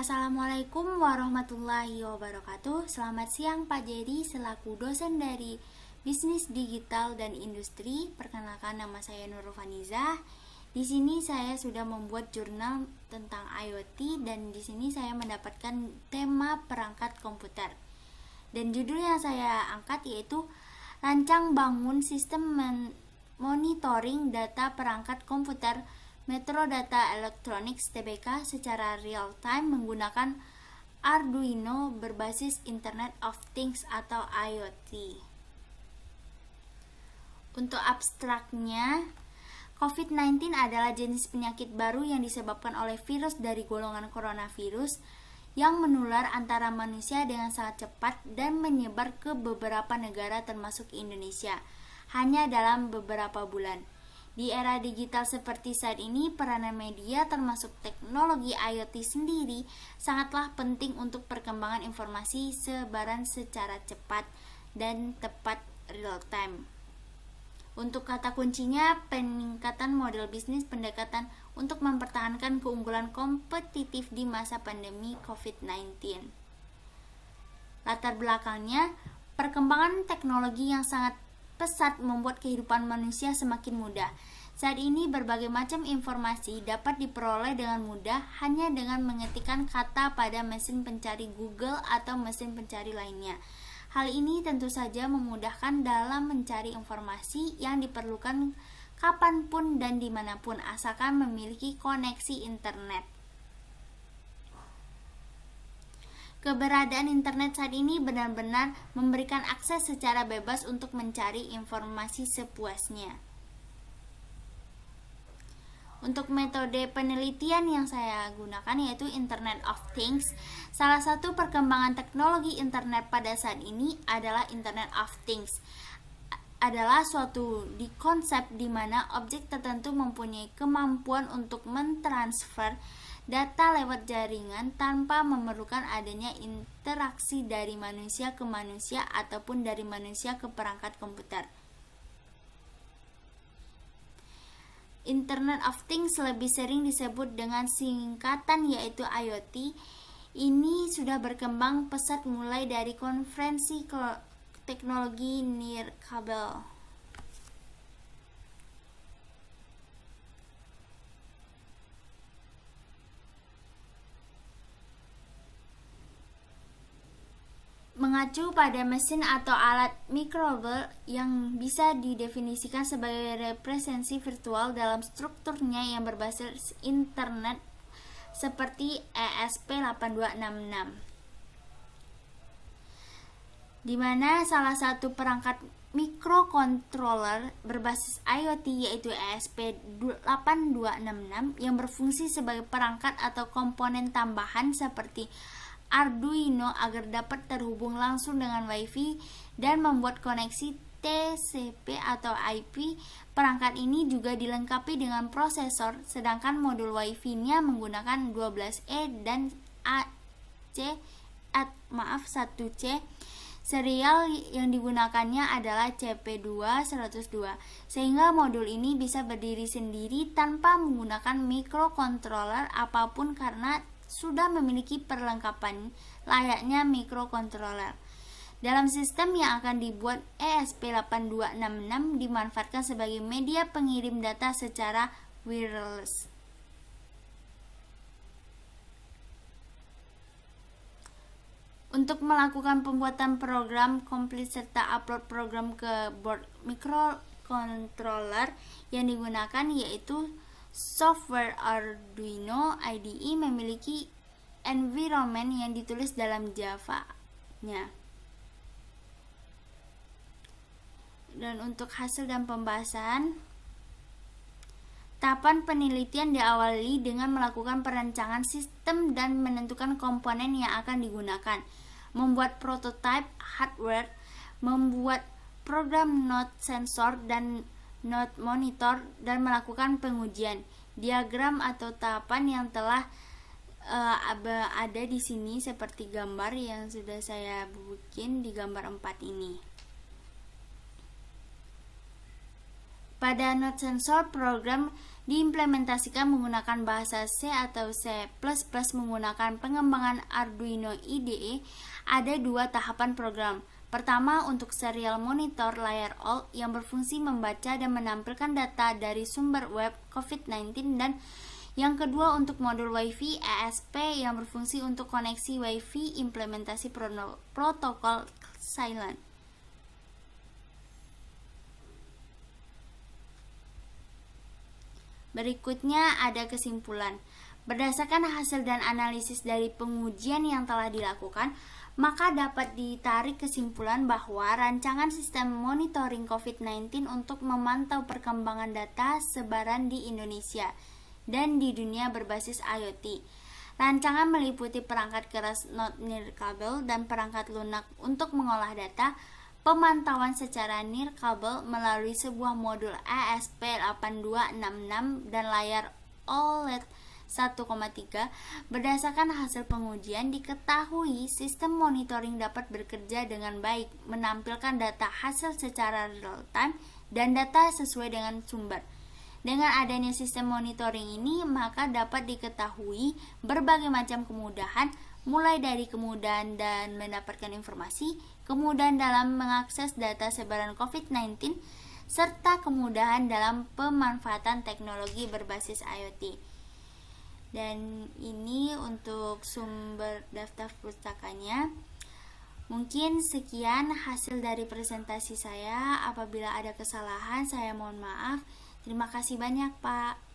Assalamualaikum warahmatullahi wabarakatuh. Selamat siang Pak Jerry, selaku dosen dari Bisnis Digital dan Industri. Perkenalkan, nama saya Nurul Faniza. Di sini saya sudah membuat jurnal tentang IoT dan di sini saya mendapatkan tema perangkat komputer. Dan judul yang saya angkat yaitu Rancang Bangun Sistem Monitoring Data Perangkat Komputer Metro Data Electronics (TBK) secara real time menggunakan Arduino berbasis Internet of Things atau IoT. Untuk abstraknya, COVID-19 adalah jenis penyakit baru yang disebabkan oleh virus dari golongan coronavirus yang menular antara manusia dengan sangat cepat dan menyebar ke beberapa negara termasuk Indonesia hanya dalam beberapa bulan. Di era digital seperti saat ini, peranan media termasuk teknologi IoT sendiri sangatlah penting untuk perkembangan informasi sebaran secara cepat dan tepat real time. Untuk kata kuncinya, peningkatan model bisnis pendekatan untuk mempertahankan keunggulan kompetitif di masa pandemi COVID-19. Latar belakangnya, perkembangan teknologi yang sangat pesat membuat kehidupan manusia semakin mudah. Saat ini berbagai macam informasi dapat diperoleh dengan mudah hanya dengan mengetikkan kata pada mesin pencari Google atau mesin pencari lainnya. Hal ini tentu saja memudahkan dalam mencari informasi yang diperlukan kapanpun dan dimanapun asalkan memiliki koneksi internet. Keberadaan internet saat ini benar-benar memberikan akses secara bebas untuk mencari informasi sepuasnya. Untuk metode penelitian yang saya gunakan yaitu Internet of Things. Salah satu perkembangan teknologi internet pada saat ini adalah Internet of Things. Adalah suatu konsep di mana objek tertentu mempunyai kemampuan untuk mentransfer data lewat jaringan tanpa memerlukan adanya interaksi dari manusia ke manusia ataupun dari manusia ke perangkat komputer. Internet of Things lebih sering disebut dengan singkatan yaitu IoT. Ini sudah berkembang pesat mulai dari konferensi teknologi nirkabel. Mengacu pada mesin atau alat mikrobel yang bisa didefinisikan sebagai representasi virtual dalam strukturnya yang berbasis internet seperti ESP8266, di mana salah satu perangkat microcontroller berbasis IoT yaitu ESP8266 yang berfungsi sebagai perangkat atau komponen tambahan seperti Arduino agar dapat terhubung langsung dengan WiFi dan membuat koneksi TCP atau IP. Perangkat ini juga dilengkapi dengan prosesor, sedangkan modul WiFi-nya menggunakan 12E dan 1C. Serial yang digunakannya adalah CP2 102, sehingga modul ini bisa berdiri sendiri tanpa menggunakan microcontroller apapun karena sudah memiliki perlengkapan layaknya microcontroller. Dalam sistem yang akan dibuat, ESP8266 dimanfaatkan sebagai media pengirim data secara wireless. Untuk melakukan pembuatan program komplit serta upload program ke board microcontroller yang digunakan yaitu software Arduino IDE memiliki environment yang ditulis dalam Java-nya. Dan untuk hasil dan pembahasan, tahapan penelitian diawali dengan melakukan perancangan sistem dan menentukan komponen yang akan digunakan, membuat prototipe hardware, membuat program node sensor dan node monitor, dan melakukan pengujian. Diagram atau tahapan yang telah ada di sini seperti gambar yang sudah saya bikin di gambar 4 ini. Pada node sensor, program diimplementasikan menggunakan bahasa C atau C++ menggunakan pengembangan Arduino IDE, ada dua tahapan program. Pertama, untuk serial monitor layar OLED yang berfungsi membaca dan menampilkan data dari sumber web COVID-19, dan yang kedua untuk modul WiFi ESP yang berfungsi untuk koneksi WiFi implementasi protokol silent. Berikutnya ada kesimpulan. Berdasarkan hasil dan analisis dari pengujian yang telah dilakukan, maka dapat ditarik kesimpulan bahwa rancangan sistem monitoring COVID-19 untuk memantau perkembangan data sebaran di Indonesia dan di dunia berbasis IoT. Rancangan meliputi perangkat keras not nirkabel dan perangkat lunak untuk mengolah data, pemantauan secara nirkabel melalui sebuah modul ESP8266 dan layar OLED 1,3. Berdasarkan hasil pengujian, diketahui sistem monitoring dapat bekerja dengan baik, menampilkan data hasil secara real time dan data sesuai dengan sumber. Dengan adanya sistem monitoring ini, maka dapat diketahui berbagai macam kemudahan, mulai dari kemudahan dan mendapatkan informasi, kemudahan dalam mengakses data sebaran COVID-19, serta kemudahan dalam pemanfaatan teknologi berbasis IoT. Dan ini untuk sumber daftar pustakanya. Mungkin sekian hasil dari presentasi saya. Apabila ada kesalahan, saya mohon maaf. Terima kasih banyak, Pak.